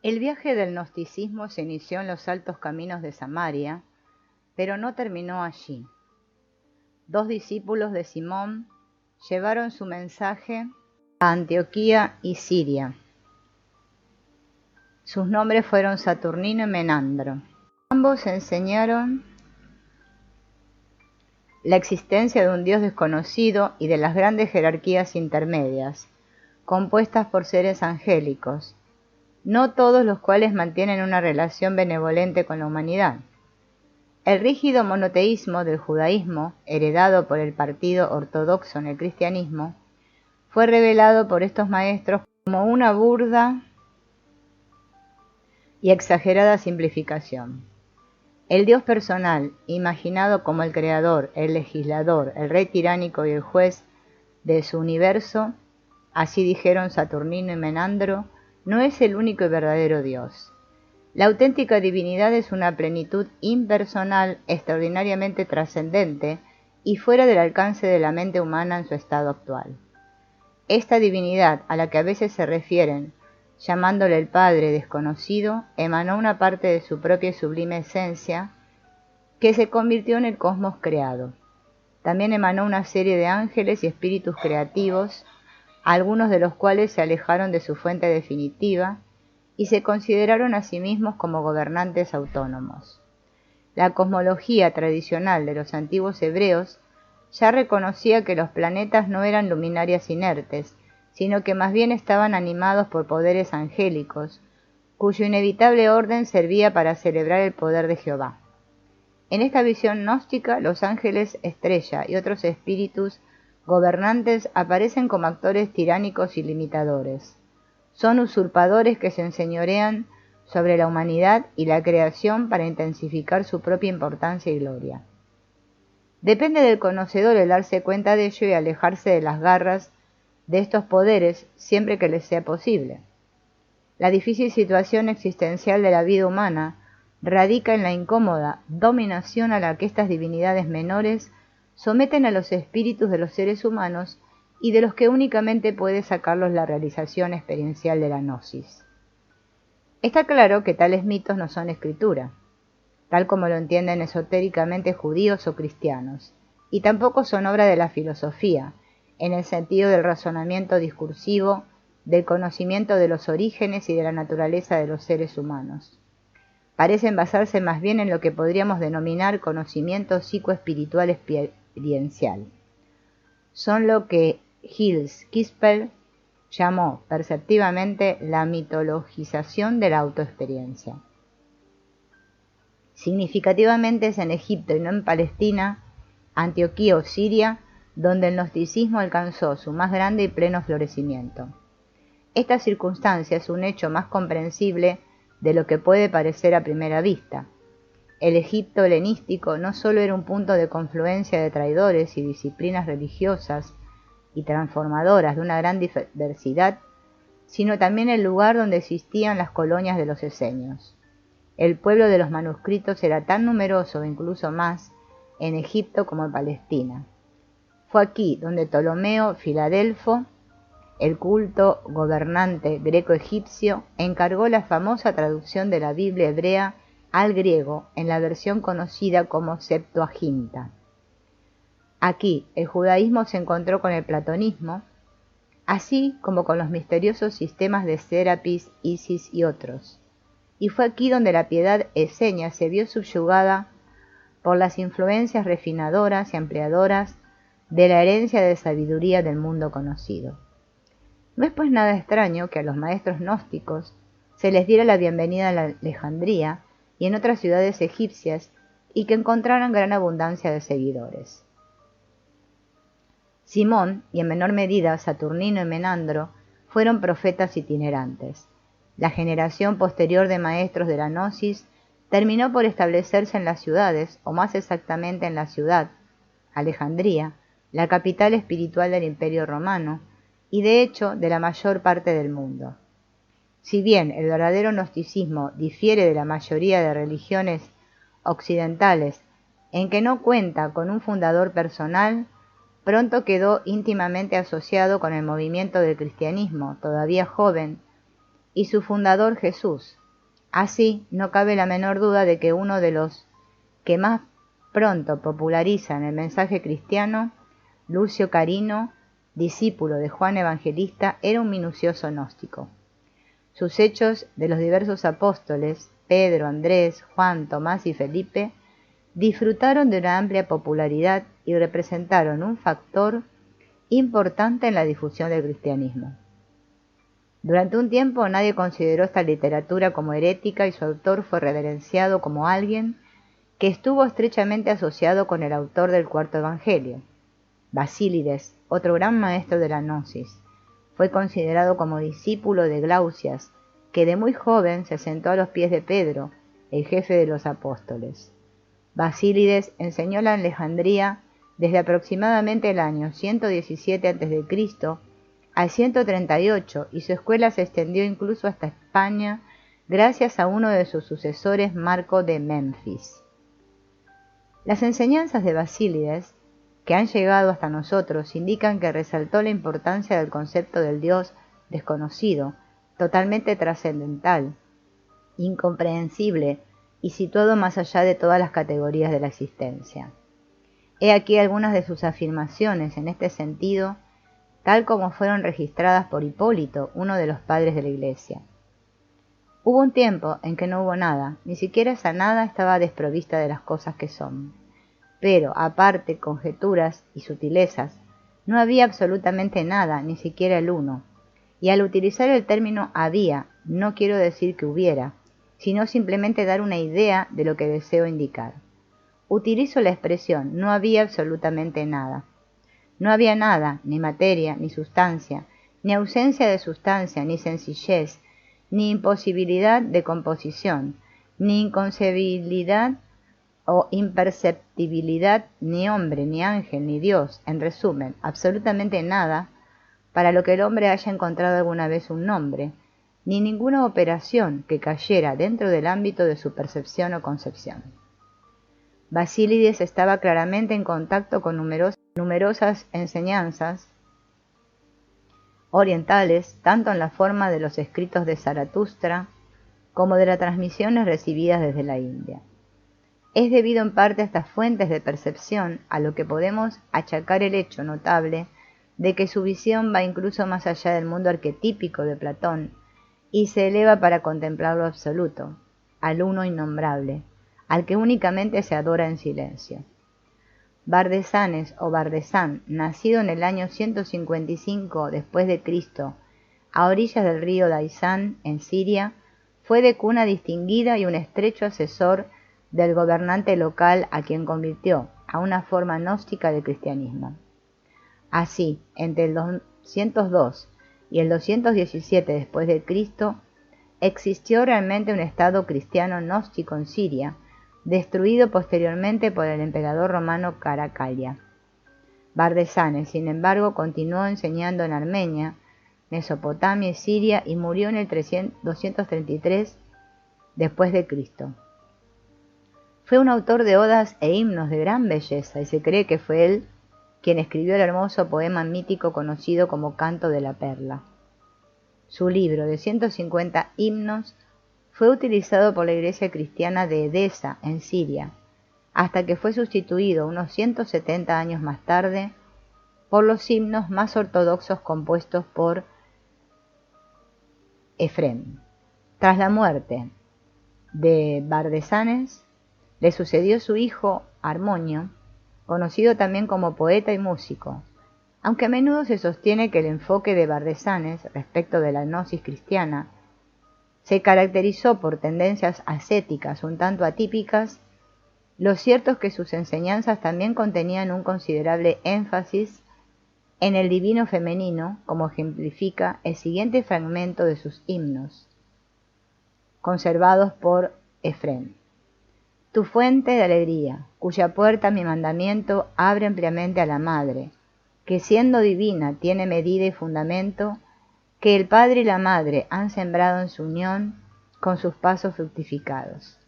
El viaje del gnosticismo se inició en los altos caminos de Samaria, pero no terminó allí. 2 discípulos de Simón llevaron su mensaje a Antioquía y Siria. Sus nombres fueron Saturnino y Menandro. Ambos enseñaron la existencia de un Dios desconocido y de las grandes jerarquías intermedias, compuestas por seres angélicos, no todos los cuales mantienen una relación benevolente con la humanidad. El rígido monoteísmo del judaísmo, heredado por el partido ortodoxo en el cristianismo, fue revelado por estos maestros como una burda y exagerada simplificación. El Dios personal, imaginado como el creador, el legislador, el rey tiránico y el juez de su universo, así dijeron Saturnino y Menandro, no es el único y verdadero Dios. La auténtica divinidad es una plenitud impersonal extraordinariamente trascendente y fuera del alcance de la mente humana en su estado actual. Esta divinidad, a la que a veces se refieren, llamándole el Padre desconocido, emanó una parte de su propia y sublime esencia, que se convirtió en el cosmos creado. También emanó una serie de ángeles y espíritus creativos, algunos de los cuales se alejaron de su fuente definitiva y se consideraron a sí mismos como gobernantes autónomos. La cosmología tradicional de los antiguos hebreos ya reconocía que los planetas no eran luminarias inertes, sino que más bien estaban animados por poderes angélicos, cuyo inevitable orden servía para celebrar el poder de Jehová. En esta visión gnóstica, los ángeles estrella y otros espíritus gobernantes aparecen como actores tiránicos y limitadores. Son usurpadores que se enseñorean sobre la humanidad y la creación para intensificar su propia importancia y gloria. Depende del conocedor el darse cuenta de ello y alejarse de las garras de estos poderes siempre que les sea posible. La difícil situación existencial de la vida humana radica en la incómoda dominación a la que estas divinidades menores someten a los espíritus de los seres humanos y de los que únicamente puede sacarlos la realización experiencial de la gnosis. Está claro que tales mitos no son escritura, tal como lo entienden esotéricamente judíos o cristianos, y tampoco son obra de la filosofía, en el sentido del razonamiento discursivo, del conocimiento de los orígenes y de la naturaleza de los seres humanos. Parecen basarse más bien en lo que podríamos denominar conocimiento psicoespiritual experiencial. Son lo que Gilles Kispel llamó perceptivamente la mitologización de la autoexperiencia. Significativamente es en Egipto y no en Palestina, Antioquía o Siria, donde el gnosticismo alcanzó su más grande y pleno florecimiento. Esta circunstancia es un hecho más comprensible de lo que puede parecer a primera vista. El Egipto helenístico no solo era un punto de confluencia de traidores y disciplinas religiosas y transformadoras de una gran diversidad, sino también el lugar donde existían las colonias de los esenios. El pueblo de los manuscritos era tan numeroso, incluso más, en Egipto como en Palestina. Fue aquí donde Ptolomeo Filadelfo, el culto gobernante greco-egipcio, encargó la famosa traducción de la Biblia hebrea al griego en la versión conocida como Septuaginta. Aquí el judaísmo se encontró con el platonismo, así como con los misteriosos sistemas de Serapis, Isis y otros. Y fue aquí donde la piedad esenia se vio subyugada por las influencias refinadoras y ampliadoras de la herencia de sabiduría del mundo conocido. No es pues nada extraño que a los maestros gnósticos se les diera la bienvenida en Alejandría y en otras ciudades egipcias y que encontraran gran abundancia de seguidores. Simón, y en menor medida Saturnino y Menandro, fueron profetas itinerantes. La generación posterior de maestros de la gnosis terminó por establecerse en las ciudades, o más exactamente en la ciudad, Alejandría, la capital espiritual del Imperio Romano, y de hecho de la mayor parte del mundo. Si bien el verdadero gnosticismo difiere de la mayoría de religiones occidentales en que no cuenta con un fundador personal, pronto quedó íntimamente asociado con el movimiento del cristianismo, todavía joven, y su fundador Jesús. Así, no cabe la menor duda de que uno de los que más pronto popularizan el mensaje cristiano, Lucio Carino, discípulo de Juan Evangelista, era un minucioso gnóstico. Sus hechos de los diversos apóstoles, Pedro, Andrés, Juan, Tomás y Felipe, disfrutaron de una amplia popularidad y representaron un factor importante en la difusión del cristianismo. Durante un tiempo nadie consideró esta literatura como herética y su autor fue reverenciado como alguien que estuvo estrechamente asociado con el autor del cuarto evangelio. Basílides, otro gran maestro de la gnosis, fue considerado como discípulo de Glaucias, que de muy joven se sentó a los pies de Pedro, el jefe de los apóstoles. Basílides enseñó en Alejandría desde aproximadamente el año 117 a.C. al 138 y su escuela se extendió incluso hasta España gracias a uno de sus sucesores, Marco de Memphis. Las enseñanzas de Basílides, que han llegado hasta nosotros, indican que resaltó la importancia del concepto del Dios desconocido, totalmente trascendental, incomprensible y situado más allá de todas las categorías de la existencia. He aquí algunas de sus afirmaciones en este sentido, tal como fueron registradas por Hipólito, uno de los padres de la Iglesia. Hubo un tiempo en que no hubo nada, ni siquiera esa nada estaba desprovista de las cosas que son. Pero, aparte conjeturas y sutilezas, no había absolutamente nada, ni siquiera el uno. Y al utilizar el término había, no quiero decir que hubiera, sino simplemente dar una idea de lo que deseo indicar. Utilizo la expresión no había absolutamente nada. No había nada, ni materia, ni sustancia, ni ausencia de sustancia, ni sencillez, ni imposibilidad de composición, ni inconcebibilidad o imperceptibilidad, ni hombre, ni ángel, ni Dios, en resumen, absolutamente nada para lo que el hombre haya encontrado alguna vez un nombre, ni ninguna operación que cayera dentro del ámbito de su percepción o concepción. Basílides estaba claramente en contacto con numerosas enseñanzas orientales, tanto en la forma de los escritos de Zaratustra como de las transmisiones recibidas desde la India. Es debido en parte a estas fuentes de percepción a lo que podemos achacar el hecho notable de que su visión va incluso más allá del mundo arquetípico de Platón y se eleva para contemplar lo absoluto, al uno innombrable, al que únicamente se adora en silencio. Bardesanes o Bardesán, nacido en el año 155 después de Cristo, a orillas del río Daisán, en Siria, fue de cuna distinguida y un estrecho asesor del gobernante local a quien convirtió a una forma gnóstica de cristianismo. Así, entre el 202 y el 217 después de Cristo, existió realmente un estado cristiano gnóstico en Siria, destruido posteriormente por el emperador romano Caracalia. Bardesanes, sin embargo, continuó enseñando en Armenia, Mesopotamia y Siria y murió en el 233 después de Cristo. Fue un autor de odas e himnos de gran belleza y se cree que fue él quien escribió el hermoso poema mítico conocido como Canto de la Perla. Su libro de 150 himnos fue utilizado por la Iglesia cristiana de Edesa, en Siria, hasta que fue sustituido unos 170 años más tarde por los himnos más ortodoxos compuestos por Efrem. Tras la muerte de Bardesanes, le sucedió su hijo Armonio, conocido también como poeta y músico, aunque a menudo se sostiene que el enfoque de Bardesanes respecto de la gnosis cristiana se caracterizó por tendencias ascéticas un tanto atípicas, lo cierto es que sus enseñanzas también contenían un considerable énfasis en el divino femenino, como ejemplifica el siguiente fragmento de sus himnos, conservados por Efrem. Tu fuente de alegría, cuya puerta mi mandamiento abre ampliamente a la madre, que siendo divina tiene medida y fundamento, que el Padre y la Madre han sembrado en su unión con sus pasos fructificados.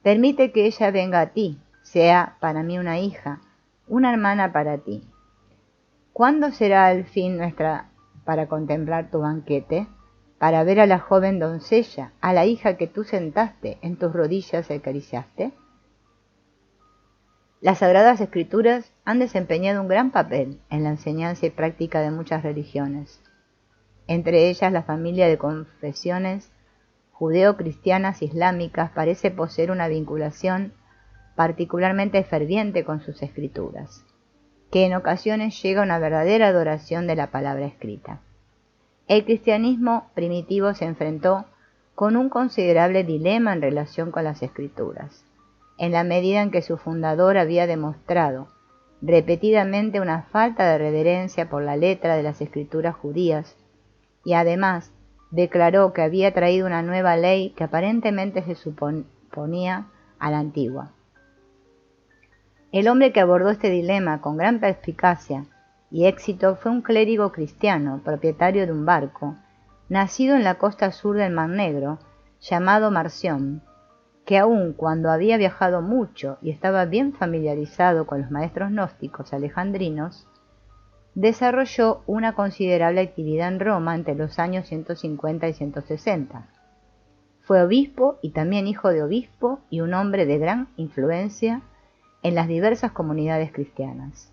Permite que ella venga a ti, sea para mí una hija, una hermana para ti. ¿Cuándo será el fin nuestra para contemplar tu banquete? para ver a la joven doncella, a la hija que tú sentaste en tus rodillas y acariciaste? Las Sagradas Escrituras han desempeñado un gran papel en la enseñanza y práctica de muchas religiones, entre ellas la familia de confesiones judeo-cristianas islámicas parece poseer una vinculación particularmente ferviente con sus escrituras, que en ocasiones llega a una verdadera adoración de la palabra escrita. El cristianismo primitivo se enfrentó con un considerable dilema en relación con las escrituras, en la medida en que su fundador había demostrado repetidamente una falta de reverencia por la letra de las escrituras judías y además declaró que había traído una nueva ley que aparentemente se suponía a la antigua. El hombre que abordó este dilema con gran perspicacia y éxito fue un clérigo cristiano, propietario de un barco, nacido en la costa sur del Mar Negro, llamado Marción, que aun cuando había viajado mucho y estaba bien familiarizado con los maestros gnósticos alejandrinos, desarrolló una considerable actividad en Roma entre los años 150 y 160. Fue obispo y también hijo de obispo y un hombre de gran influencia en las diversas comunidades cristianas.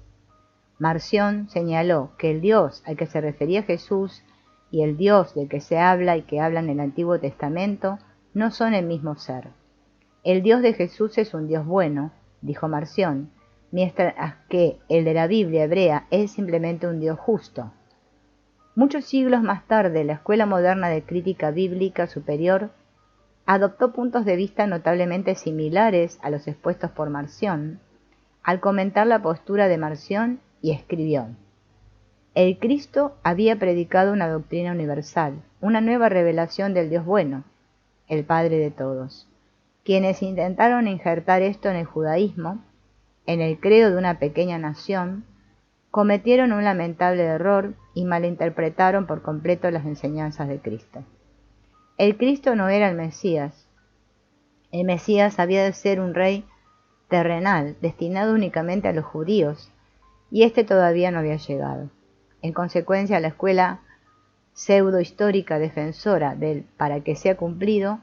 Marción señaló que el Dios al que se refería Jesús y el Dios del que se habla y que habla en el Antiguo Testamento no son el mismo ser. El Dios de Jesús es un Dios bueno, dijo Marción, mientras que el de la Biblia hebrea es simplemente un Dios justo. Muchos siglos más tarde, la Escuela Moderna de Crítica Bíblica Superior adoptó puntos de vista notablemente similares a los expuestos por Marción, al comentar la postura de Marción y escribió: el Cristo había predicado una doctrina universal, una nueva revelación del Dios bueno, el Padre de todos. Quienes intentaron injertar esto en el judaísmo, en el credo de una pequeña nación, cometieron un lamentable error y malinterpretaron por completo las enseñanzas de Cristo. El Cristo no era el Mesías. El Mesías había de ser un rey terrenal, destinado únicamente a los judíos, y este todavía no había llegado. En consecuencia, la escuela pseudo-histórica defensora del para que sea cumplido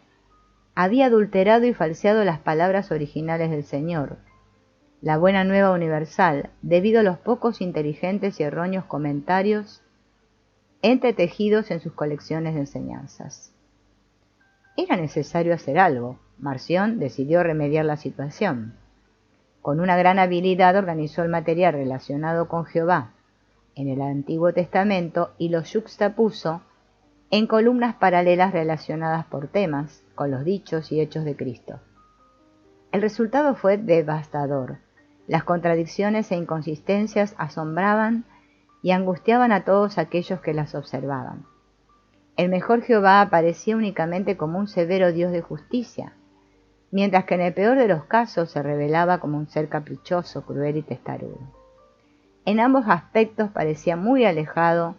había adulterado y falseado las palabras originales del Señor, la buena nueva universal, debido a los pocos inteligentes y erróneos comentarios entretejidos en sus colecciones de enseñanzas. Era necesario hacer algo. Marción decidió remediar la situación. Con una gran habilidad organizó el material relacionado con Jehová en el Antiguo Testamento y lo yuxtapuso en columnas paralelas relacionadas por temas con los dichos y hechos de Cristo. El resultado fue devastador. Las contradicciones e inconsistencias asombraban y angustiaban a todos aquellos que las observaban. El mejor Jehová aparecía únicamente como un severo Dios de justicia, mientras que en el peor de los casos se revelaba como un ser caprichoso, cruel y testarudo. En ambos aspectos parecía muy alejado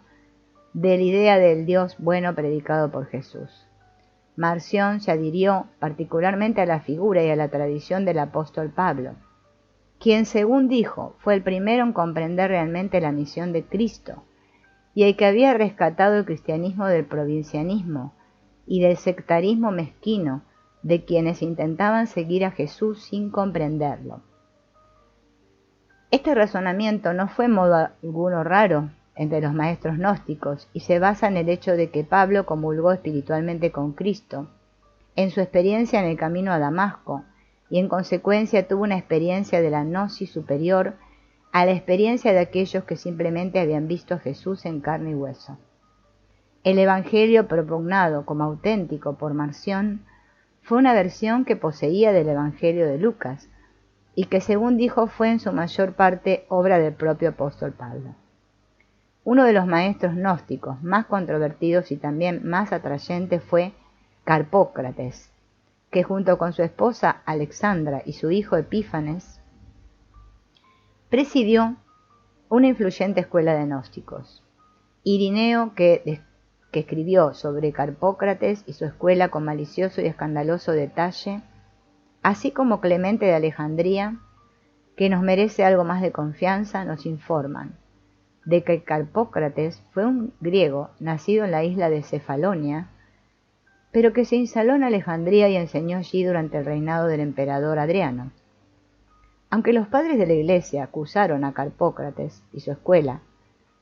de la idea del Dios bueno predicado por Jesús. Marción se adhirió particularmente a la figura y a la tradición del apóstol Pablo, quien, según dijo, fue el primero en comprender realmente la misión de Cristo y el que había rescatado el cristianismo del provincianismo y del sectarismo mezquino de quienes intentaban seguir a Jesús sin comprenderlo. Este razonamiento no fue en modo alguno raro entre los maestros gnósticos y se basa en el hecho de que Pablo comulgó espiritualmente con Cristo en su experiencia en el camino a Damasco y en consecuencia tuvo una experiencia de la gnosis superior a la experiencia de aquellos que simplemente habían visto a Jesús en carne y hueso. El evangelio propugnado como auténtico por Marción fue una versión que poseía del evangelio de Lucas y que, según dijo, fue en su mayor parte obra del propio apóstol Pablo. Uno de los maestros gnósticos más controvertidos y también más atrayentes fue Carpócrates, que junto con su esposa Alexandra y su hijo Epífanes presidió una influyente escuela de gnósticos. Irineo, que escribió sobre Carpócrates y su escuela con malicioso y escandaloso detalle, así como Clemente de Alejandría, que nos merece algo más de confianza, nos informan de que Carpócrates fue un griego nacido en la isla de Cefalonia, pero que se instaló en Alejandría y enseñó allí durante el reinado del emperador Adriano. Aunque los padres de la Iglesia acusaron a Carpócrates y su escuela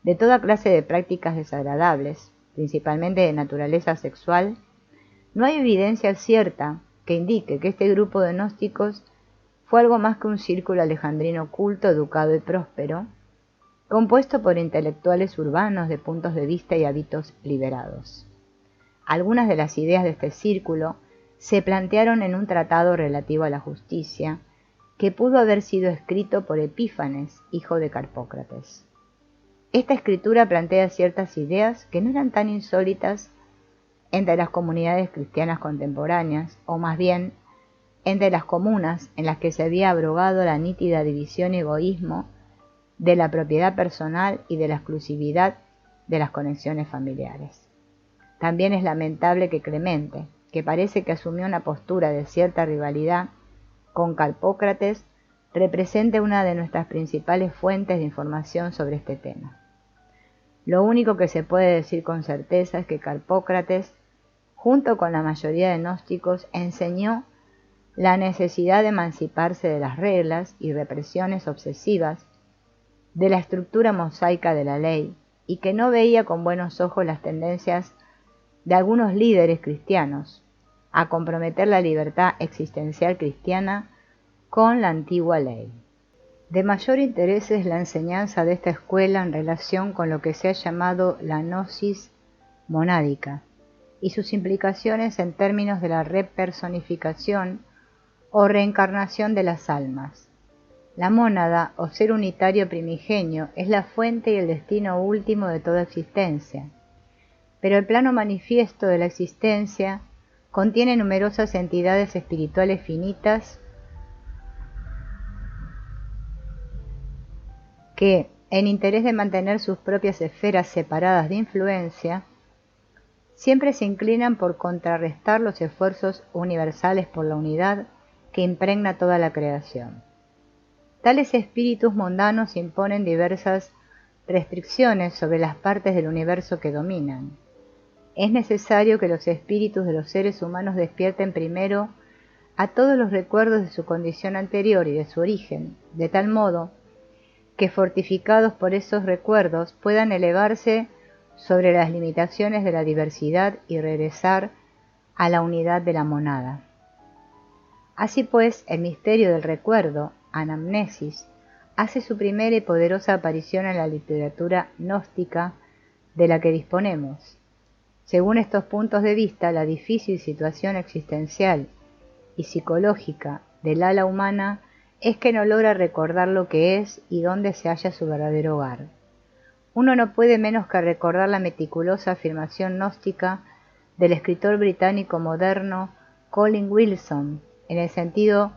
de toda clase de prácticas desagradables, principalmente de naturaleza sexual, no hay evidencia cierta que indique que este grupo de gnósticos fue algo más que un círculo alejandrino culto, educado y próspero, compuesto por intelectuales urbanos de puntos de vista y hábitos liberados. Algunas de las ideas de este círculo se plantearon en un tratado relativo a la justicia, que pudo haber sido escrito por Epífanes, hijo de Carpócrates. Esta escritura plantea ciertas ideas que no eran tan insólitas entre las comunidades cristianas contemporáneas, o más bien entre las comunas en las que se había abrogado la nítida división y egoísmo de la propiedad personal y de la exclusividad de las conexiones familiares. También es lamentable que Clemente, que parece que asumió una postura de cierta rivalidad con Carpócrates, represente una de nuestras principales fuentes de información sobre este tema. Lo único que se puede decir con certeza es que Carpócrates, junto con la mayoría de gnósticos, enseñó la necesidad de emanciparse de las reglas y represiones obsesivas de la estructura mosaica de la ley, y que no veía con buenos ojos las tendencias de algunos líderes cristianos a comprometer la libertad existencial cristiana con la antigua ley. De mayor interés es la enseñanza de esta escuela en relación con lo que se ha llamado la gnosis monádica y sus implicaciones en términos de la repersonificación o reencarnación de las almas. La mónada, o ser unitario primigenio, es la fuente y el destino último de toda existencia, pero el plano manifiesto de la existencia contiene numerosas entidades espirituales finitas que, en interés de mantener sus propias esferas separadas de influencia, siempre se inclinan por contrarrestar los esfuerzos universales por la unidad que impregna toda la creación. Tales espíritus mundanos imponen diversas restricciones sobre las partes del universo que dominan. Es necesario que los espíritus de los seres humanos despierten primero a todos los recuerdos de su condición anterior y de su origen, de tal modo que, fortificados por esos recuerdos, puedan elevarse sobre las limitaciones de la diversidad y regresar a la unidad de la monada. Así pues, el misterio del recuerdo, anamnesis, hace su primera y poderosa aparición en la literatura gnóstica de la que disponemos. Según estos puntos de vista, la difícil situación existencial y psicológica del ala humana es que no logra recordar lo que es y dónde se halla su verdadero hogar. Uno no puede menos que recordar la meticulosa afirmación gnóstica del escritor británico moderno Colin Wilson, en el sentido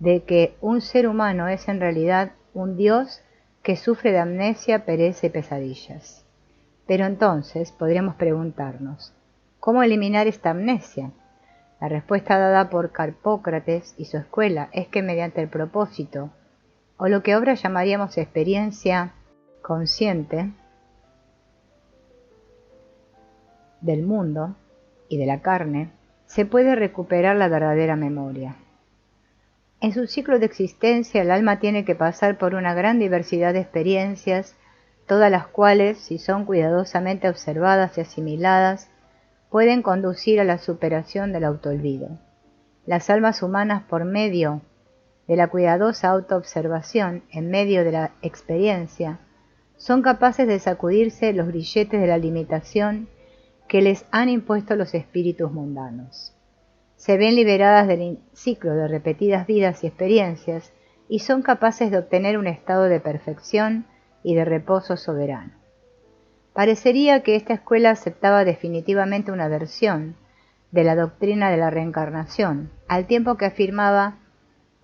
de que un ser humano es en realidad un dios que sufre de amnesia, pereza y pesadillas. Pero entonces podríamos preguntarnos, ¿cómo eliminar esta amnesia? La respuesta dada por Carpócrates y su escuela es que mediante el propósito, o lo que ahora llamaríamos experiencia consciente del mundo y de la carne, se puede recuperar la verdadera memoria. En su ciclo de existencia, el alma tiene que pasar por una gran diversidad de experiencias, todas las cuales, si son cuidadosamente observadas y asimiladas, pueden conducir a la superación del autoolvido. Las almas humanas, por medio de la cuidadosa autoobservación en medio de la experiencia, son capaces de sacudirse los grilletes de la limitación que les han impuesto los espíritus mundanos. Se ven liberadas del ciclo de repetidas vidas y experiencias y son capaces de obtener un estado de perfección y de reposo soberano. Parecería que esta escuela aceptaba definitivamente una versión de la doctrina de la reencarnación, al tiempo que afirmaba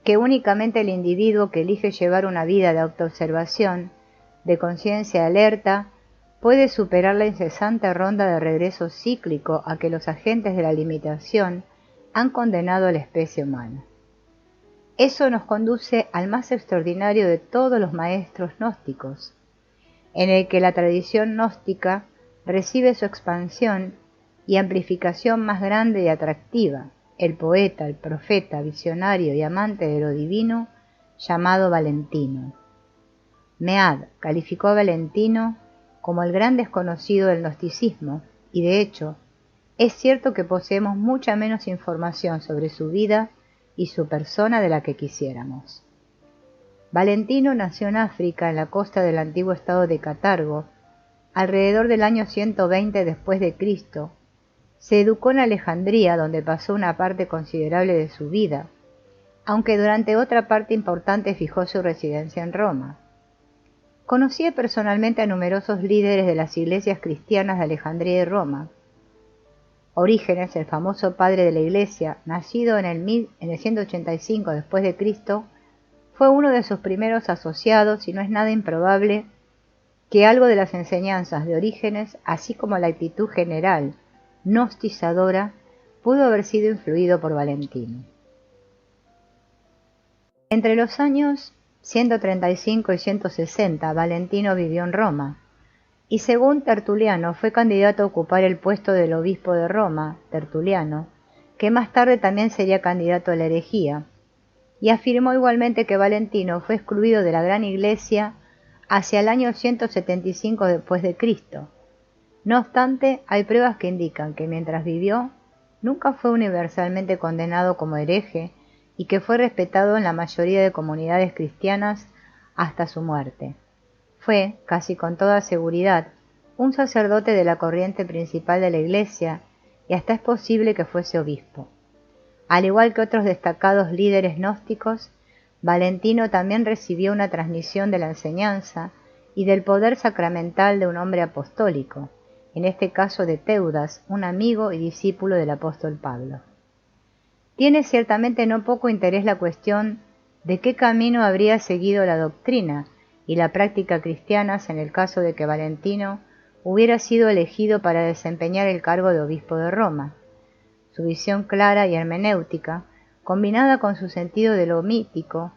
que únicamente el individuo que elige llevar una vida de autoobservación, de conciencia alerta, puede superar la incesante ronda de regreso cíclico a que los agentes de la limitación han condenado a la especie humana. Eso nos conduce al más extraordinario de todos los maestros gnósticos, en el que la tradición gnóstica recibe su expansión y amplificación más grande y atractiva, el poeta, el profeta, visionario y amante de lo divino, llamado Valentino. Mead calificó a Valentino como el gran desconocido del gnosticismo, y de hecho, es cierto que poseemos mucha menos información sobre su vida y su persona de la que quisiéramos. Valentino nació en África, en la costa del antiguo estado de Catargo, alrededor del año 120 después de Cristo. Se educó en Alejandría, donde pasó una parte considerable de su vida, aunque durante otra parte importante fijó su residencia en Roma. Conocía personalmente a numerosos líderes de las iglesias cristianas de Alejandría y Roma. Orígenes, el famoso padre de la iglesia, nacido en el 185 después de Cristo, fue uno de sus primeros asociados y no es nada improbable que algo de las enseñanzas de Orígenes, así como la actitud general gnosticadora, pudo haber sido influido por Valentino. Entre los años 135 y 160, Valentino vivió en Roma, y según Tertuliano fue candidato a ocupar el puesto del obispo de Roma, Tertuliano, que más tarde también sería candidato a la herejía, y afirmó igualmente que Valentino fue excluido de la gran iglesia hacia el año 175 después de Cristo. No obstante, hay pruebas que indican que mientras vivió, nunca fue universalmente condenado como hereje y que fue respetado en la mayoría de comunidades cristianas hasta su muerte. Fue, casi con toda seguridad, un sacerdote de la corriente principal de la Iglesia y hasta es posible que fuese obispo. Al igual que otros destacados líderes gnósticos, Valentino también recibió una transmisión de la enseñanza y del poder sacramental de un hombre apostólico, en este caso de Teudas, un amigo y discípulo del apóstol Pablo. Tiene ciertamente no poco interés la cuestión de qué camino habría seguido la doctrina y la práctica cristianas en el caso de que Valentino hubiera sido elegido para desempeñar el cargo de obispo de Roma. Su visión clara y hermenéutica, combinada con su sentido de lo mítico,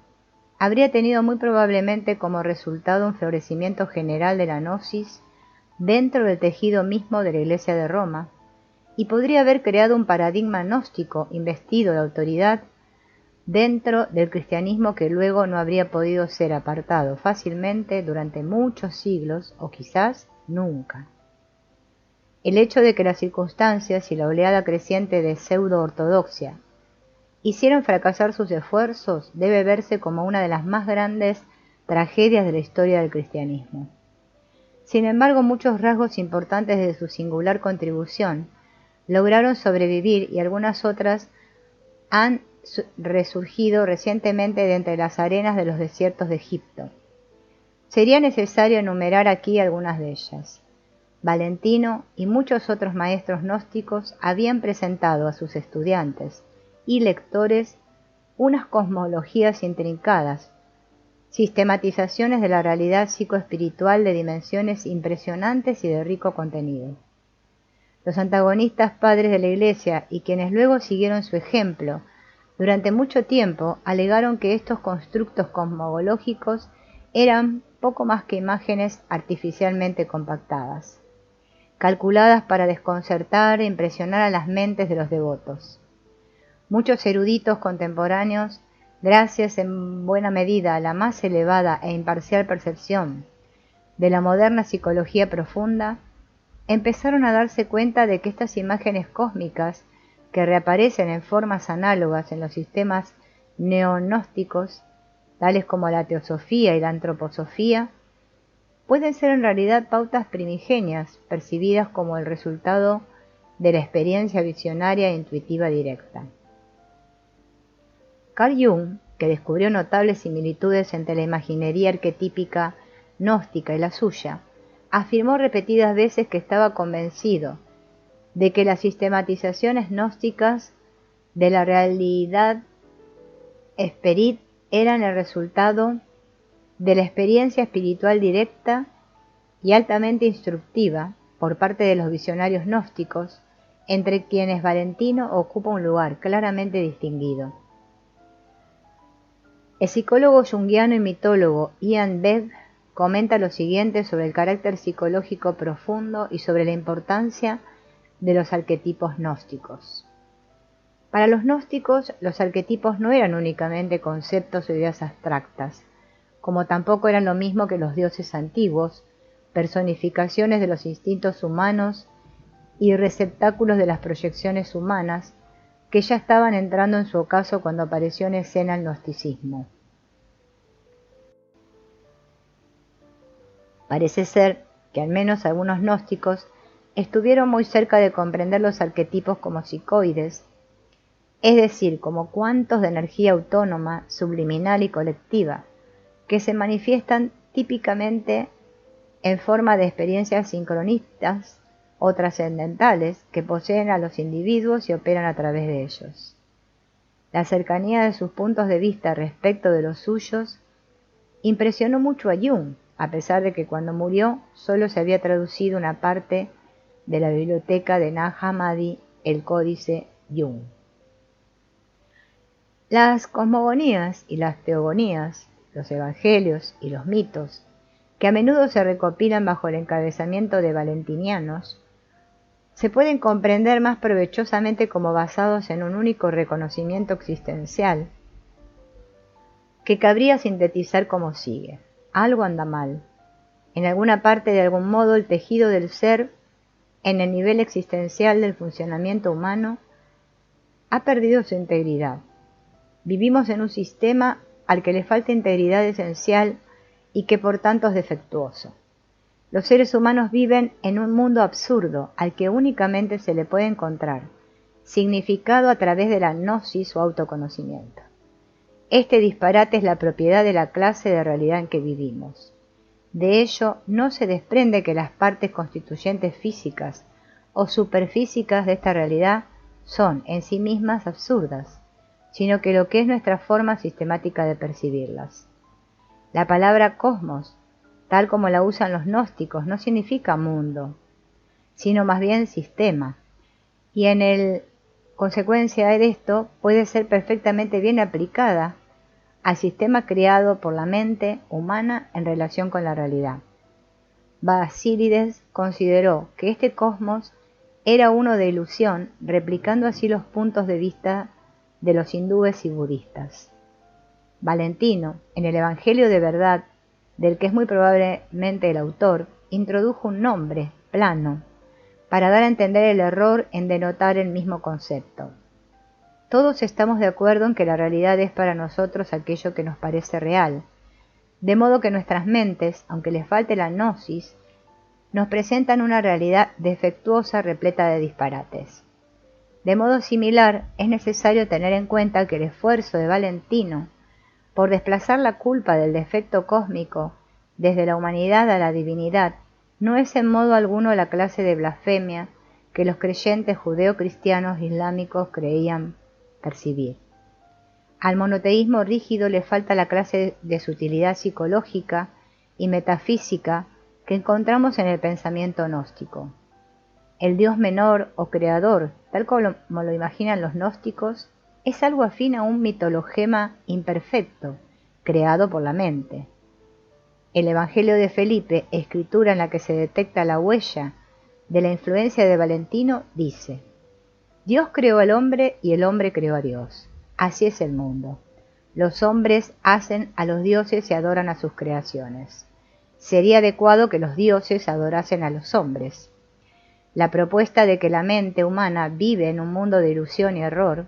habría tenido muy probablemente como resultado un florecimiento general de la gnosis dentro del tejido mismo de la Iglesia de Roma, y podría haber creado un paradigma gnóstico investido de autoridad dentro del cristianismo que luego no habría podido ser apartado fácilmente durante muchos siglos o quizás nunca. El hecho de que las circunstancias y la oleada creciente de pseudo-ortodoxia hicieron fracasar sus esfuerzos debe verse como una de las más grandes tragedias de la historia del cristianismo. Sin embargo, muchos rasgos importantes de su singular contribución lograron sobrevivir y algunas otras han resurgido recientemente de entre las arenas de los desiertos de Egipto. Sería necesario enumerar aquí algunas de ellas. Valentino y muchos otros maestros gnósticos habían presentado a sus estudiantes y lectores unas cosmologías intrincadas, sistematizaciones de la realidad psicoespiritual de dimensiones impresionantes y de rico contenido. Los antagonistas padres de la Iglesia y quienes luego siguieron su ejemplo, durante mucho tiempo alegaron que estos constructos cosmológicos eran poco más que imágenes artificialmente compactadas, calculadas para desconcertar e impresionar a las mentes de los devotos. Muchos eruditos contemporáneos, gracias en buena medida a la más elevada e imparcial percepción de la moderna psicología profunda, empezaron a darse cuenta de que estas imágenes cósmicas que reaparecen en formas análogas en los sistemas neognósticos, tales como la teosofía y la antroposofía, pueden ser en realidad pautas primigenias percibidas como el resultado de la experiencia visionaria e intuitiva directa. Carl Jung, que descubrió notables similitudes entre la imaginería arquetípica gnóstica y la suya, afirmó repetidas veces que estaba convencido de que las sistematizaciones gnósticas de la realidad esperit eran el resultado de la experiencia espiritual directa y altamente instructiva por parte de los visionarios gnósticos, entre quienes Valentino ocupa un lugar claramente distinguido. El psicólogo junguiano y mitólogo Ian Beck comenta lo siguiente sobre el carácter psicológico profundo y sobre la importancia de los arquetipos gnósticos. Para los gnósticos, los arquetipos no eran únicamente conceptos o ideas abstractas, como tampoco eran lo mismo que los dioses antiguos, personificaciones de los instintos humanos y receptáculos de las proyecciones humanas, que ya estaban entrando en su ocaso cuando apareció en escena el gnosticismo. Parece ser que al menos algunos gnósticos estuvieron muy cerca de comprender los arquetipos como psicoides, es decir, como cuantos de energía autónoma, subliminal y colectiva, que se manifiestan típicamente en forma de experiencias sincronistas o trascendentales que poseen a los individuos y operan a través de ellos. La cercanía de sus puntos de vista respecto de los suyos impresionó mucho a Jung, a pesar de que cuando murió solo se había traducido una parte de la biblioteca de Nag Hammadi, el Códice Jung. Las cosmogonías y las teogonías, los evangelios y los mitos, que a menudo se recopilan bajo el encabezamiento de valentinianos, se pueden comprender más provechosamente como basados en un único reconocimiento existencial, que cabría sintetizar como sigue: algo anda mal. En alguna parte, de algún modo, el tejido del ser, en el nivel existencial del funcionamiento humano, ha perdido su integridad. Vivimos en un sistema al que le falta integridad esencial y que por tanto es defectuoso. Los seres humanos viven en un mundo absurdo al que únicamente se le puede encontrar significado a través de la gnosis o autoconocimiento. Este disparate es la propiedad de la clase de realidad en que vivimos. De ello no se desprende que las partes constituyentes físicas o superfísicas de esta realidad son en sí mismas absurdas, sino que lo que es nuestra forma sistemática de percibirlas. La palabra cosmos, tal como la usan los gnósticos, no significa mundo, sino más bien sistema, y consecuencia de esto puede ser perfectamente bien aplicada al sistema creado por la mente humana en relación con la realidad. Basílides consideró que este cosmos era uno de ilusión, replicando así los puntos de vista de los hindúes y budistas. Valentino, en el Evangelio de verdad, del que es muy probablemente el autor, introdujo un nombre, plano, para dar a entender el error en denotar el mismo concepto. Todos estamos de acuerdo en que la realidad es para nosotros aquello que nos parece real, de modo que nuestras mentes, aunque les falte la gnosis, nos presentan una realidad defectuosa repleta de disparates. De modo similar, es necesario tener en cuenta que el esfuerzo de Valentino por desplazar la culpa del defecto cósmico desde la humanidad a la divinidad no es en modo alguno la clase de blasfemia que los creyentes judeo-cristianos islámicos creían percibir. Al monoteísmo rígido le falta la clase de sutilidad psicológica y metafísica que encontramos en el pensamiento gnóstico. El Dios menor o creador, tal como lo imaginan los gnósticos, es algo afín a un mitologema imperfecto, creado por la mente. El Evangelio de Felipe, escritura en la que se detecta la huella de la influencia de Valentino, dice: Dios creó al hombre y el hombre creó a Dios. Así es el mundo. Los hombres hacen a los dioses y adoran a sus creaciones. Sería adecuado que los dioses adorasen a los hombres. La propuesta de que la mente humana vive en un mundo de ilusión y error,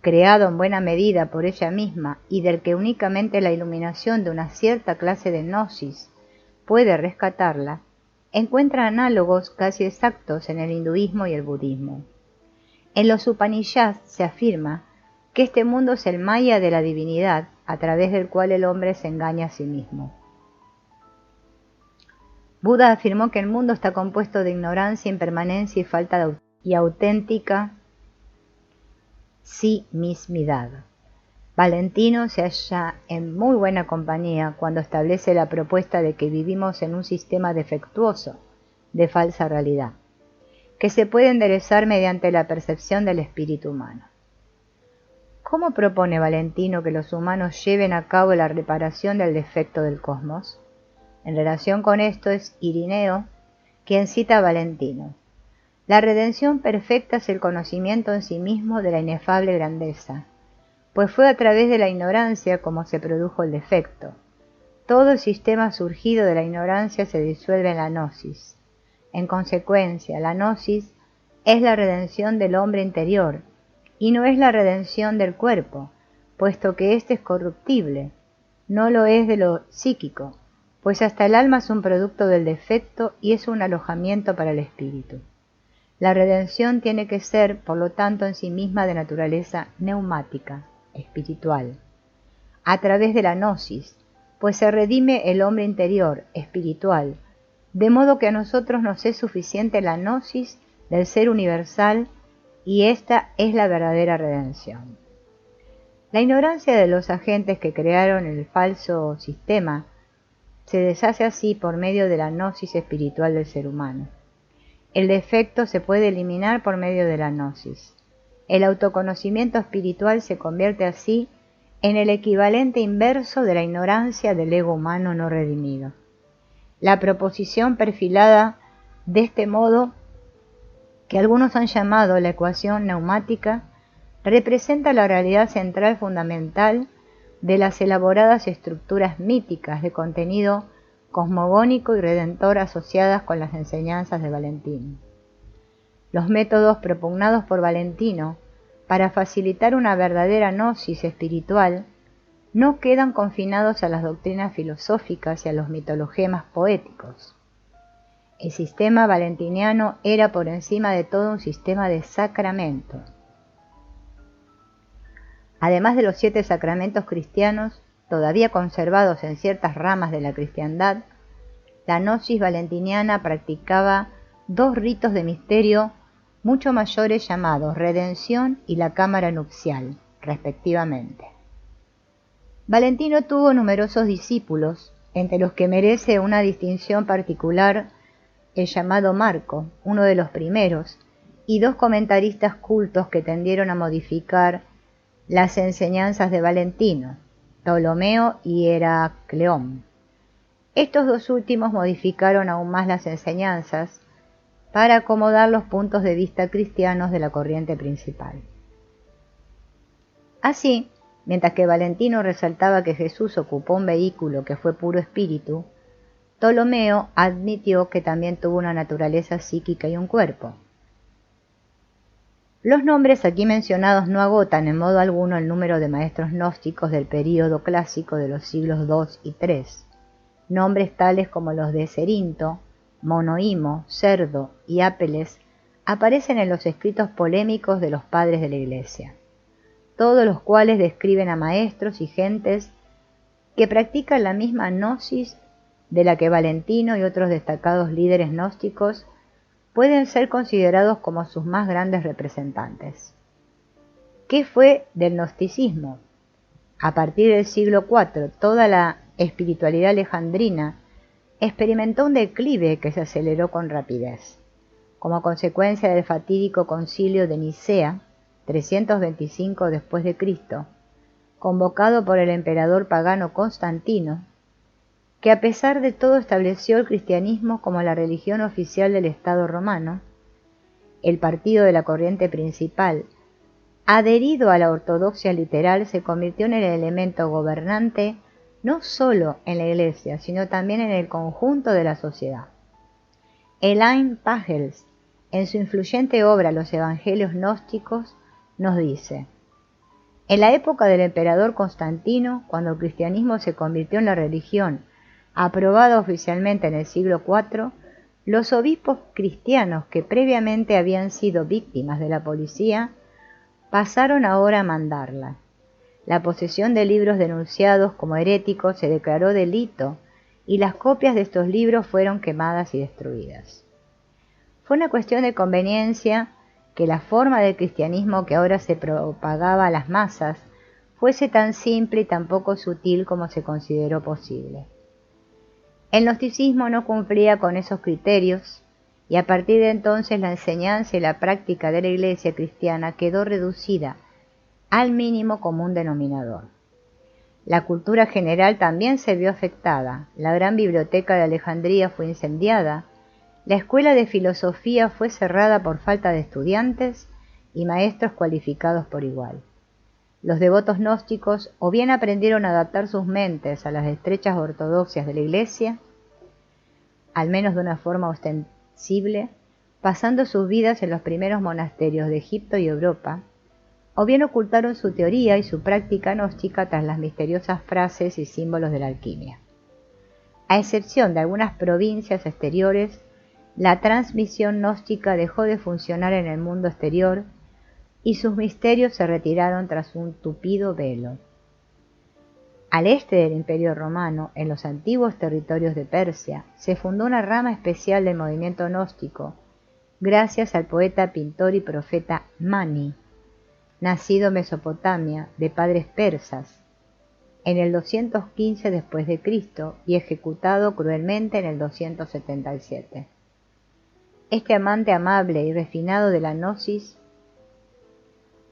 creado en buena medida por ella misma y del que únicamente la iluminación de una cierta clase de gnosis puede rescatarla, encuentra análogos casi exactos en el hinduismo y el budismo. En los Upanishads se afirma que este mundo es el maya de la divinidad a través del cual el hombre se engaña a sí mismo. Buda afirmó que el mundo está compuesto de ignorancia, impermanencia y falta y auténtica sí mismidad. Valentino se halla en muy buena compañía cuando establece la propuesta de que vivimos en un sistema defectuoso de falsa realidad, que se puede enderezar mediante la percepción del espíritu humano. ¿Cómo propone Valentino que los humanos lleven a cabo la reparación del defecto del cosmos? En relación con esto es Irineo quien cita a Valentino. La redención perfecta es el conocimiento en sí mismo de la inefable grandeza, pues fue a través de la ignorancia como se produjo el defecto. Todo el sistema surgido de la ignorancia se disuelve en la gnosis. En consecuencia, la gnosis es la redención del hombre interior, y no es la redención del cuerpo, puesto que éste es corruptible. No lo es de lo psíquico, pues hasta el alma es un producto del defecto y es un alojamiento para el espíritu. La redención tiene que ser, por lo tanto, en sí misma de naturaleza neumática, espiritual, a través de la gnosis, pues se redime el hombre interior, espiritual, de modo que a nosotros nos es suficiente la gnosis del ser universal, y esta es la verdadera redención. La ignorancia de los agentes que crearon el falso sistema se deshace así por medio de la gnosis espiritual del ser humano. El defecto se puede eliminar por medio de la gnosis. El autoconocimiento espiritual se convierte así en el equivalente inverso de la ignorancia del ego humano no redimido. La proposición perfilada de este modo, que algunos han llamado la ecuación neumática, representa la realidad central fundamental de las elaboradas estructuras míticas de contenido cosmogónico y redentor asociadas con las enseñanzas de Valentino. Los métodos propugnados por Valentino para facilitar una verdadera gnosis espiritual no quedan confinados a las doctrinas filosóficas y a los mitologemas poéticos. El sistema valentiniano era por encima de todo un sistema de sacramentos. Además de los 7 sacramentos cristianos, todavía conservados en ciertas ramas de la cristiandad, la gnosis valentiniana practicaba 2 ritos de misterio mucho mayores llamados redención y la cámara nupcial, respectivamente. Valentino tuvo numerosos discípulos, entre los que merece una distinción particular el llamado Marco, uno de los primeros, y 2 comentaristas cultos que tendieron a modificar las enseñanzas de Valentino, Ptolomeo y Heracleón. Estos 2 últimos modificaron aún más las enseñanzas para acomodar los puntos de vista cristianos de la corriente principal. Así, mientras que Valentino resaltaba que Jesús ocupó un vehículo que fue puro espíritu, Ptolomeo admitió que también tuvo una naturaleza psíquica y un cuerpo. Los nombres aquí mencionados no agotan en modo alguno el número de maestros gnósticos del período clásico de los siglos II y III. Nombres tales como los de Cerinto, Monoimo, Cerdo y Apeles aparecen en los escritos polémicos de los padres de la Iglesia, todos los cuales describen a maestros y gentes que practican la misma gnosis de la que Valentino y otros destacados líderes gnósticos pueden ser considerados como sus más grandes representantes. ¿Qué fue del gnosticismo? A partir del siglo IV, toda la espiritualidad alejandrina experimentó un declive que se aceleró con rapidez. Como consecuencia del fatídico concilio de Nicea, 325 después de Cristo, convocado por el emperador pagano Constantino, que a pesar de todo estableció el cristianismo como la religión oficial del Estado romano, el partido de la corriente principal, adherido a la ortodoxia literal, se convirtió en el elemento gobernante no solo en la Iglesia, sino también en el conjunto de la sociedad. Elaine Pagels, en su influyente obra Los Evangelios Gnósticos, nos dice: en la época del emperador Constantino, cuando el cristianismo se convirtió en la religión aprobada oficialmente en el siglo IV, los obispos cristianos que previamente habían sido víctimas de la policía pasaron ahora a mandarla. La posesión de libros denunciados como heréticos se declaró delito y las copias de estos libros fueron quemadas y destruidas. Fue una cuestión de conveniencia que la forma del cristianismo que ahora se propagaba a las masas fuese tan simple y tan poco sutil como se consideró posible. El gnosticismo no cumplía con esos criterios, y a partir de entonces la enseñanza y la práctica de la Iglesia cristiana quedó reducida al mínimo común denominador. La cultura general también se vio afectada, la gran biblioteca de Alejandría fue incendiada, La escuela de filosofía fue cerrada por falta de estudiantes y maestros cualificados por igual. Los devotos gnósticos o bien aprendieron a adaptar sus mentes a las estrechas ortodoxias de la Iglesia, al menos de una forma ostensible, pasando sus vidas en los primeros monasterios de Egipto y Europa, o bien ocultaron su teoría y su práctica gnóstica tras las misteriosas frases y símbolos de la alquimia. A excepción de algunas provincias exteriores, la transmisión gnóstica dejó de funcionar en el mundo exterior y sus misterios se retiraron tras un tupido velo. Al este del Imperio Romano, en los antiguos territorios de Persia, se fundó una rama especial del movimiento gnóstico, gracias al poeta, pintor y profeta Mani, nacido en Mesopotamia de padres persas, en el 215 después de Cristo y ejecutado cruelmente en el 277. Este amante amable y refinado de la gnosis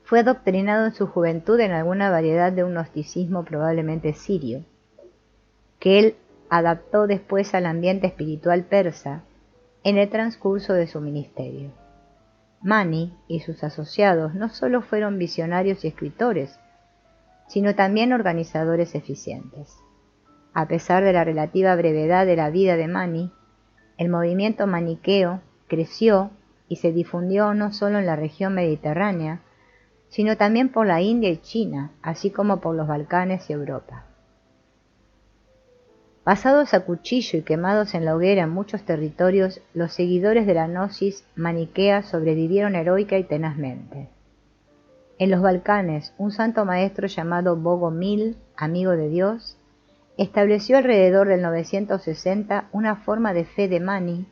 fue adoctrinado en su juventud en alguna variedad de un gnosticismo probablemente sirio, que él adaptó después al ambiente espiritual persa en el transcurso de su ministerio. Mani y sus asociados no solo fueron visionarios y escritores, sino también organizadores eficientes. A pesar de la relativa brevedad de la vida de Mani, el movimiento maniqueo creció y se difundió no solo en la región mediterránea, sino también por la India y China, así como por los Balcanes y Europa. Pasados a cuchillo y quemados en la hoguera en muchos territorios, los seguidores de la gnosis maniquea sobrevivieron heroica y tenazmente. En los Balcanes, un santo maestro llamado Bogomil, amigo de Dios, estableció alrededor del 960 una forma de fe de Mani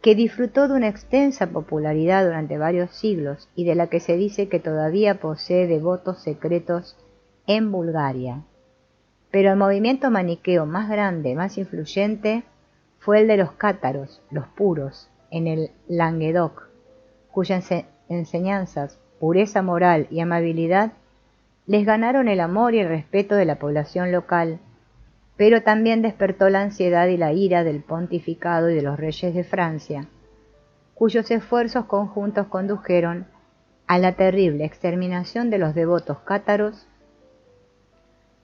que disfrutó de una extensa popularidad durante varios siglos y de la que se dice que todavía posee devotos secretos en Bulgaria. Pero el movimiento maniqueo más grande, más influyente, fue el de los cátaros, los puros, en el Languedoc, cuyas enseñanzas, pureza moral y amabilidad les ganaron el amor y el respeto de la población local, pero también despertó la ansiedad y la ira del pontificado y de los reyes de Francia, cuyos esfuerzos conjuntos condujeron a la terrible exterminación de los devotos cátaros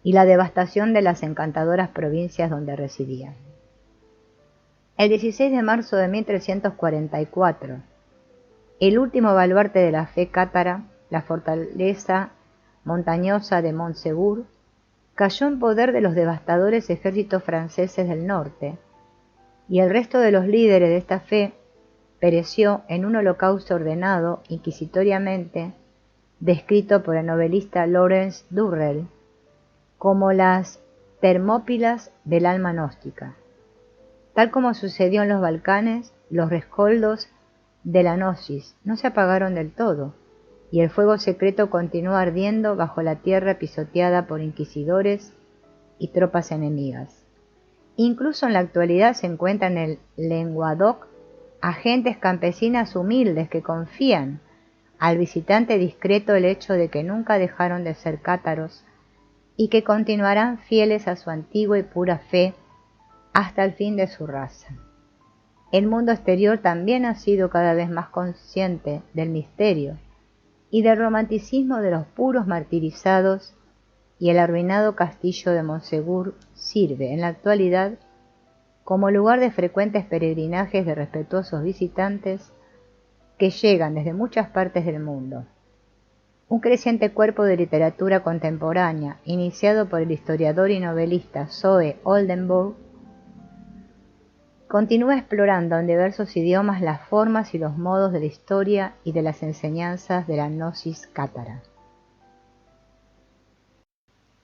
y la devastación de las encantadoras provincias donde residían. El 16 de marzo de 1344, el último baluarte de la fe cátara, la fortaleza montañosa de Montsegur, cayó en poder de los devastadores ejércitos franceses del norte, y el resto de los líderes de esta fe pereció en un holocausto ordenado inquisitoriamente, descrito por el novelista Lawrence Durrell como las Termópilas del alma gnóstica. Tal como sucedió en los Balcanes, los rescoldos de la gnosis no se apagaron del todo, y el fuego secreto continuó ardiendo bajo la tierra pisoteada por inquisidores y tropas enemigas. Incluso en la actualidad se encuentran en el Lenguadoc agentes campesinas humildes que confían al visitante discreto el hecho de que nunca dejaron de ser cátaros y que continuarán fieles a su antigua y pura fe hasta el fin de su raza. El mundo exterior también ha sido cada vez más consciente del misterio y del romanticismo de los puros martirizados, y el arruinado castillo de Montsegur sirve en la actualidad como lugar de frecuentes peregrinajes de respetuosos visitantes que llegan desde muchas partes del mundo. Un creciente cuerpo de literatura contemporánea, iniciado por el historiador y novelista Zoe Oldenburg, continúa explorando en diversos idiomas las formas y los modos de la historia y de las enseñanzas de la gnosis cátara.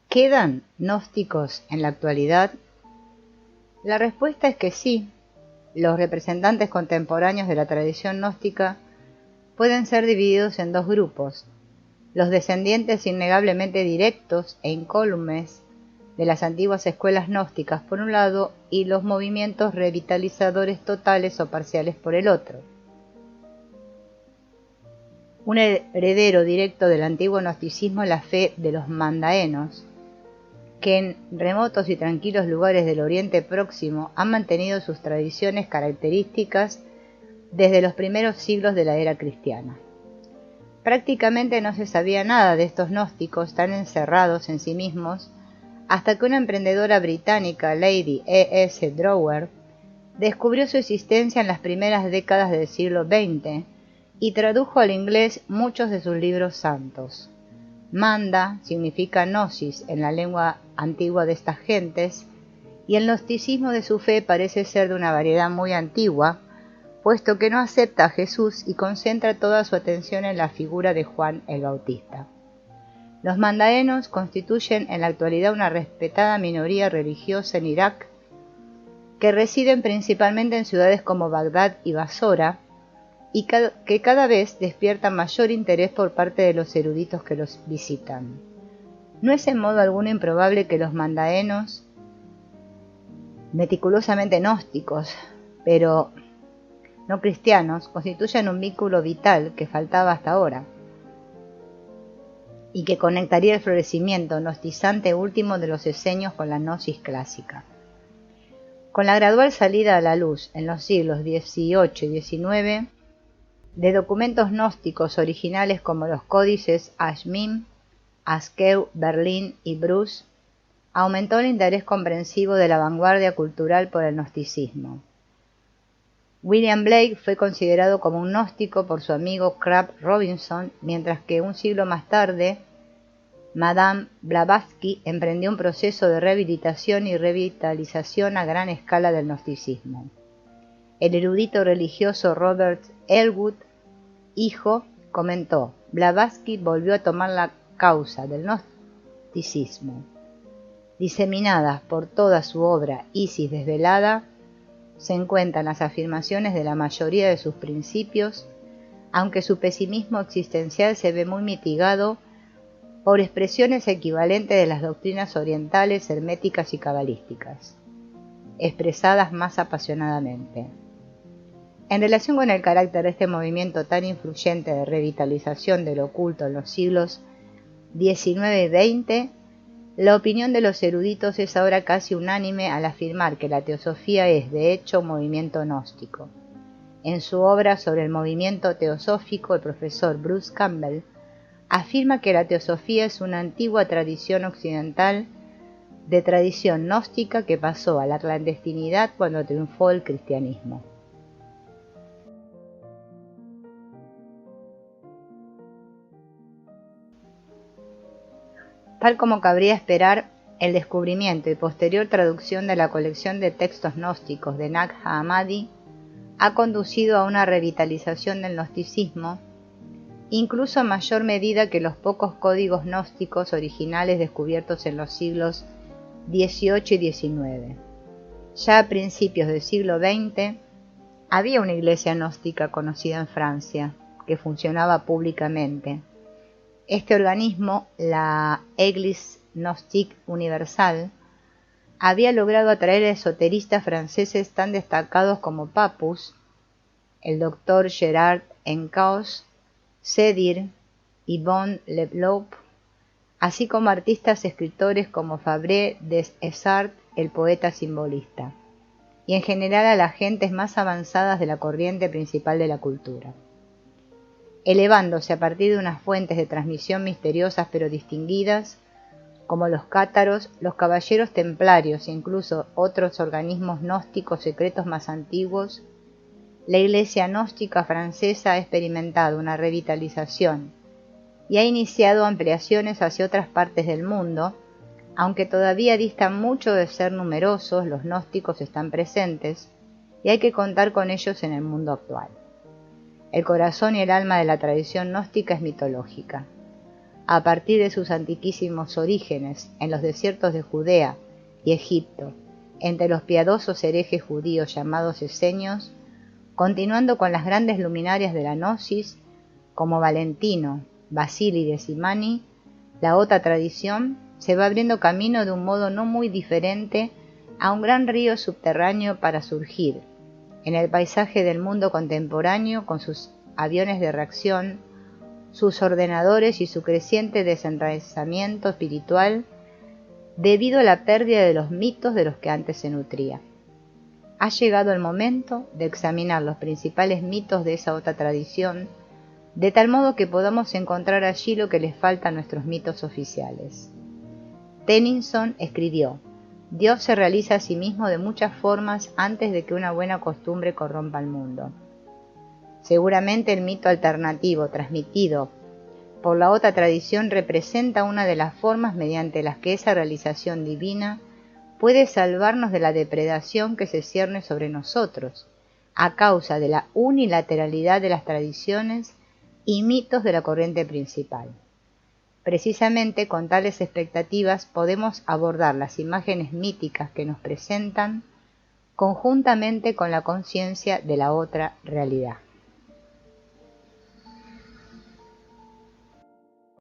¿Quedan gnósticos en la actualidad? La respuesta es que sí. Los representantes contemporáneos de la tradición gnóstica pueden ser divididos en dos grupos: los descendientes innegablemente directos e incólumes de las antiguas escuelas gnósticas por un lado, y los movimientos revitalizadores totales o parciales por el otro. Un heredero directo del antiguo gnosticismo es la fe de los mandaenos, que en remotos y tranquilos lugares del Oriente Próximo han mantenido sus tradiciones características desde los primeros siglos de la era cristiana. Prácticamente no se sabía nada de estos gnósticos tan encerrados en sí mismos hasta que una emprendedora británica, Lady E.S. Drower, descubrió su existencia en las primeras décadas del siglo XX y tradujo al inglés muchos de sus libros santos. Manda significa gnosis en la lengua antigua de estas gentes, y el gnosticismo de su fe parece ser de una variedad muy antigua, puesto que no acepta a Jesús y concentra toda su atención en la figura de Juan el Bautista. Los mandaenos constituyen en la actualidad una respetada minoría religiosa en Irak, que residen principalmente en ciudades como Bagdad y Basora, y que cada vez despiertan mayor interés por parte de los eruditos que los visitan. No es en modo alguno improbable que los mandaenos, meticulosamente gnósticos, pero no cristianos, constituyan un vínculo vital que faltaba hasta ahora, y que conectaría el florecimiento gnostizante último de los esenios con la gnosis clásica. Con la gradual salida a la luz en los siglos XVIII y XIX de documentos gnósticos originales como los códices Ashmim, Askeu, Berlín y Bruce, aumentó el interés comprensivo de la vanguardia cultural por el gnosticismo. William Blake fue considerado como un gnóstico por su amigo Crabb Robinson, mientras que un siglo más tarde, Madame Blavatsky emprendió un proceso de rehabilitación y revitalización a gran escala del gnosticismo. El erudito religioso Robert Elwood, hijo, comentó: Blavatsky volvió a tomar la causa del gnosticismo. Diseminadas por toda su obra Isis desvelada, se encuentran las afirmaciones de la mayoría de sus principios, aunque su pesimismo existencial se ve muy mitigado por expresiones equivalentes de las doctrinas orientales, herméticas y cabalísticas, expresadas más apasionadamente. En relación con el carácter de este movimiento tan influyente de revitalización del oculto en los siglos XIX y XX, la opinión de los eruditos es ahora casi unánime al afirmar que la teosofía es, de hecho, un movimiento gnóstico. En su obra sobre el movimiento teosófico, el profesor Bruce Campbell afirma que la teosofía es una antigua tradición occidental de tradición gnóstica que pasó a la clandestinidad cuando triunfó el cristianismo. Tal como cabría esperar, el descubrimiento y posterior traducción de la colección de textos gnósticos de Nag Hammadi ha conducido a una revitalización del gnosticismo, incluso a mayor medida que los pocos códigos gnósticos originales descubiertos en los siglos XVIII y XIX. Ya a principios del siglo XX, había una iglesia gnóstica conocida en Francia, que funcionaba públicamente. Este organismo, la Église Gnostique Universelle, había logrado atraer a esoteristas franceses tan destacados como Papus, el Dr. Gerard Encausse, Sedir y Von Leeuwenhoek, así como artistas escritores como Fabre des Essarts, el poeta simbolista, y en general a las gentes más avanzadas de la corriente principal de la cultura. Elevándose a partir de unas fuentes de transmisión misteriosas pero distinguidas, como los cátaros, los caballeros templarios e incluso otros organismos gnósticos secretos más antiguos, la Iglesia gnóstica francesa ha experimentado una revitalización y ha iniciado ampliaciones hacia otras partes del mundo. Aunque todavía distan mucho de ser numerosos, los gnósticos están presentes y hay que contar con ellos en el mundo actual. El corazón y el alma de la tradición gnóstica es mitológica. A partir de sus antiquísimos orígenes en los desiertos de Judea y Egipto, entre los piadosos herejes judíos llamados esenios, continuando con las grandes luminarias de la gnosis como Valentino, Basílides y Mani, la otra tradición se va abriendo camino de un modo no muy diferente a un gran río subterráneo para surgir en el paisaje del mundo contemporáneo con sus aviones de reacción, sus ordenadores y su creciente desenraizamiento espiritual, debido a la pérdida de los mitos de los que antes se nutría. Ha llegado el momento de examinar los principales mitos de esa otra tradición, de tal modo que podamos encontrar allí lo que les falta a nuestros mitos oficiales. Tennyson escribió: Dios se realiza a sí mismo de muchas formas antes de que una buena costumbre corrompa el mundo. Seguramente el mito alternativo transmitido por la otra tradición representa una de las formas mediante las que esa realización divina puede salvarnos de la depredación que se cierne sobre nosotros, a causa de la unilateralidad de las tradiciones y mitos de la corriente principal. Precisamente con tales expectativas podemos abordar las imágenes míticas que nos presentan conjuntamente con la conciencia de la otra realidad.